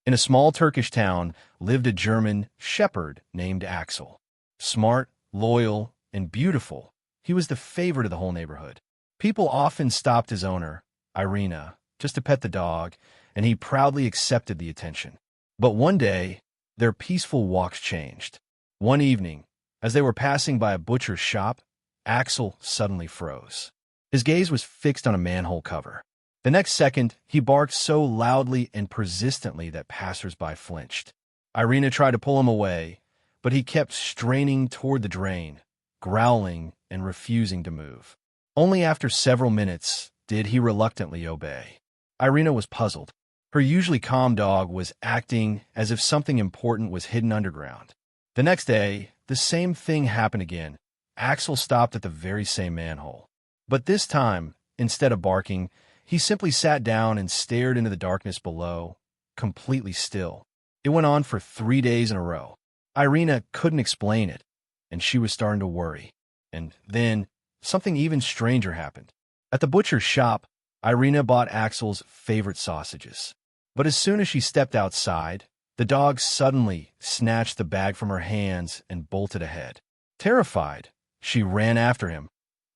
In a small Turkish town lived a German shepherd named Axel. Smart, loyal, and beautiful, he was the favorite of the whole neighborhood. People often stopped his owner, Irina, just to pet the dog, and he proudly accepted the attention. But one day, their peaceful walks changed. One evening, as they were passing by a butcher's shop, Axel suddenly froze. His gaze was fixed on a manhole cover. The next second, he barked so loudly and persistently that passers-by flinched. Irina tried to pull him away, but he kept straining toward the drain, growling and refusing to move. Only after several minutes did he reluctantly obey. Irina was puzzled. Her usually calm dog was acting as if something important was hidden underground. The next day, the same thing happened again. Axel stopped at the very same manhole. But this time, instead of barking, he simply sat down and stared into the darkness below, completely still. It went on for 3 days in a row. Irina couldn't explain it, and she was starting to worry. And then, something even stranger happened. At the butcher's shop, Irina bought Axel's favorite sausages. But as soon as she stepped outside, the dog suddenly snatched the bag from her hands and bolted ahead. Terrified, she ran after him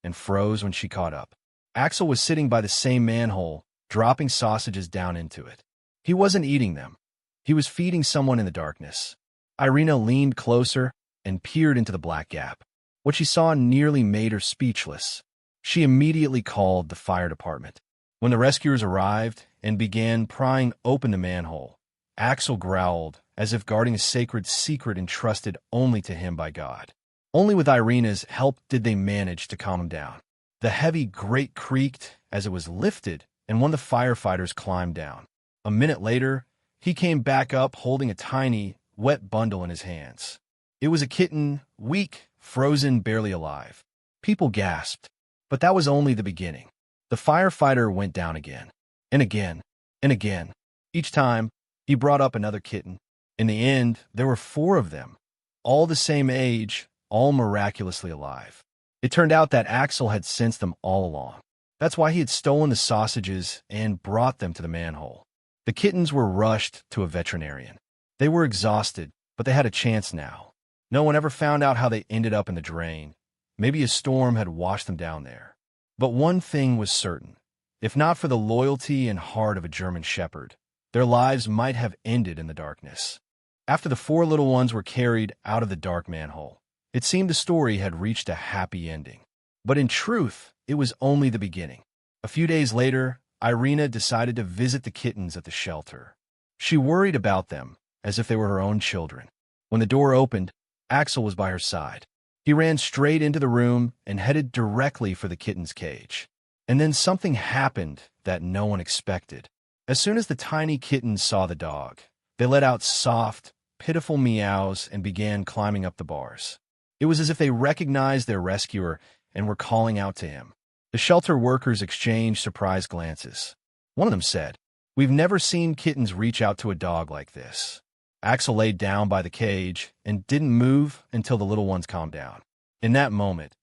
and froze when she caught up. Axel was sitting by the same manhole, dropping sausages down into it. He wasn't eating them. He was feeding someone in the darkness. Irina leaned closer and peered into the black gap. What she saw nearly made her speechless. She immediately called the fire department. When the rescuers arrived and began prying open the manhole, Axel growled, as if guarding a sacred secret entrusted only to him by God. Only with Irina's help did they manage to calm him down. The heavy grate creaked as it was lifted, and one of the firefighters climbed down. A minute later, he came back up holding a tiny, wet bundle in his hands. It was a kitten, weak, frozen, barely alive. People gasped, but that was only the beginning. The firefighter went down again, and again, and again. Each time, he brought up another kitten. In the end, there were 4 of them, all the same age, all miraculously alive. It turned out that Axel had sensed them all along. That's why he had stolen the sausages and brought them to the manhole. The kittens were rushed to a veterinarian. They were exhausted, but they had a chance now. No one ever found out how they ended up in the drain. Maybe a storm had washed them down there. But one thing was certain. If not for the loyalty and heart of a German shepherd, their lives might have ended in the darkness. After the 4 little ones were carried out of the dark manhole, it seemed the story had reached a happy ending. But in truth, it was only the beginning. A few days later, Irina decided to visit the kittens at the shelter. She worried about them as if they were her own children. When the door opened, Axel was by her side. He ran straight into the room and headed directly for the kitten's cage. And then something happened that no one expected. As soon as the tiny kittens saw the dog, they let out soft, pitiful meows and began climbing up the bars. It was as if they recognized their rescuer and were calling out to him. The shelter workers exchanged surprised glances. One of them said, "We've never seen kittens reach out to a dog like this." Axel laid down by the cage and didn't move until the little ones calmed down. In that moment,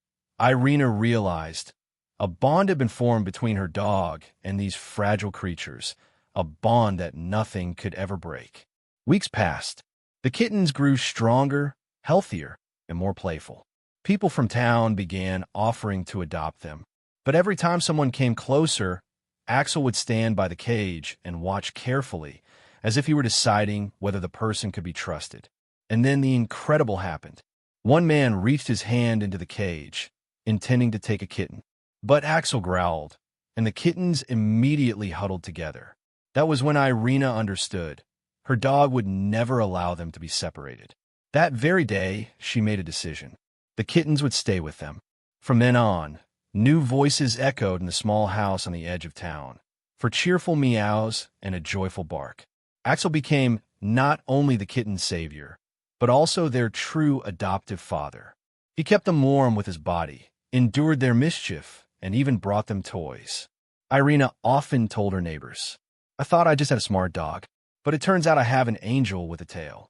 Irina realized a bond had been formed between her dog and these fragile creatures, a bond that nothing could ever break. Weeks passed. The kittens grew stronger, healthier, and more playful. People from town began offering to adopt them. But every time someone came closer, Axel would stand by the cage and watch carefully, as if he were deciding whether the person could be trusted. And then the incredible happened. One man reached his hand into the cage, intending to take a kitten. But Axel growled, and the kittens immediately huddled together. That was when Irina understood. Her dog would never allow them to be separated. That very day, she made a decision. The kittens would stay with them. From then on, new voices echoed in the small house on the edge of town, for cheerful meows and a joyful bark. Axel became not only the kitten's savior, but also their true adoptive father. He kept them warm with his body, endured their mischief, and even brought them toys. Irina often told her neighbors, "I thought I just had a smart dog, but it turns out I have an angel with a tail."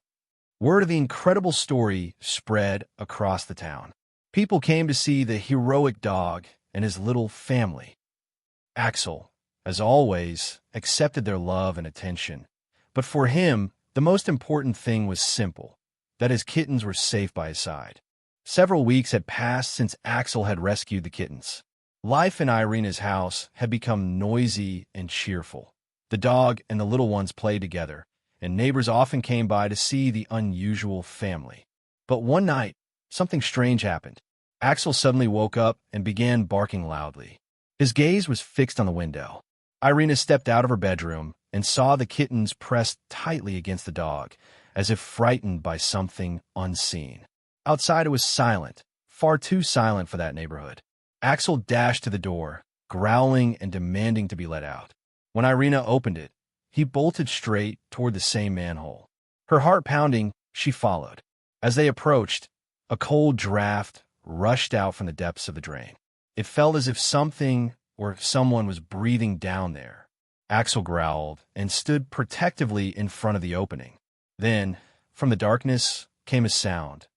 Word of the incredible story spread across the town. People came to see the heroic dog and his little family. Axel, as always, accepted their love and attention, But for him, the most important thing was simple, that his kittens were safe by his side. Several weeks had passed since Axel had rescued the kittens. Life in Irina's house had become noisy and cheerful. The dog and the little ones played together, and neighbors often came by to see the unusual family. But one night, something strange happened. Axel suddenly woke up and began barking loudly. His gaze was fixed on the window. Irina stepped out of her bedroom and saw the kittens pressed tightly against the dog, as if frightened by something unseen. Outside it was silent, far too silent for that neighborhood. Axel dashed to the door, growling and demanding to be let out. When Irina opened it, he bolted straight toward the same manhole. Her heart pounding, she followed. As they approached, a cold draft rushed out from the depths of the drain. It felt as if something or someone was breathing down there. Axel growled and stood protectively in front of the opening. Then, from the darkness, came a sound.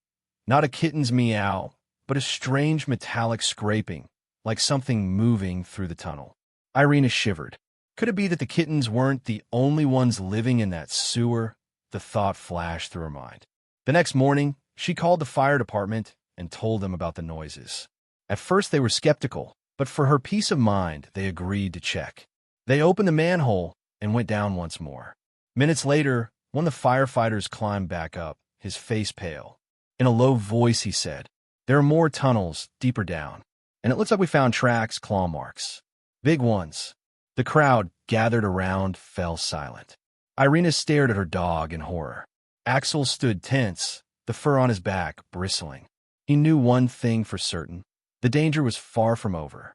Not a kitten's meow, but a strange metallic scraping, like something moving through the tunnel. Irina shivered. Could it be that the kittens weren't the only ones living in that sewer? The thought flashed through her mind. The next morning, she called the fire department and told them about the noises. At first they were skeptical, but for her peace of mind, they agreed to check. They opened the manhole and went down once more. Minutes later, one of the firefighters climbed back up, his face pale. In a low voice, he said, "There are more tunnels deeper down, and it looks like we found tracks, claw marks. Big ones." The crowd gathered around fell silent. Irina stared at her dog in horror. Axel stood tense, the fur on his back bristling. He knew one thing for certain. The danger was far from over.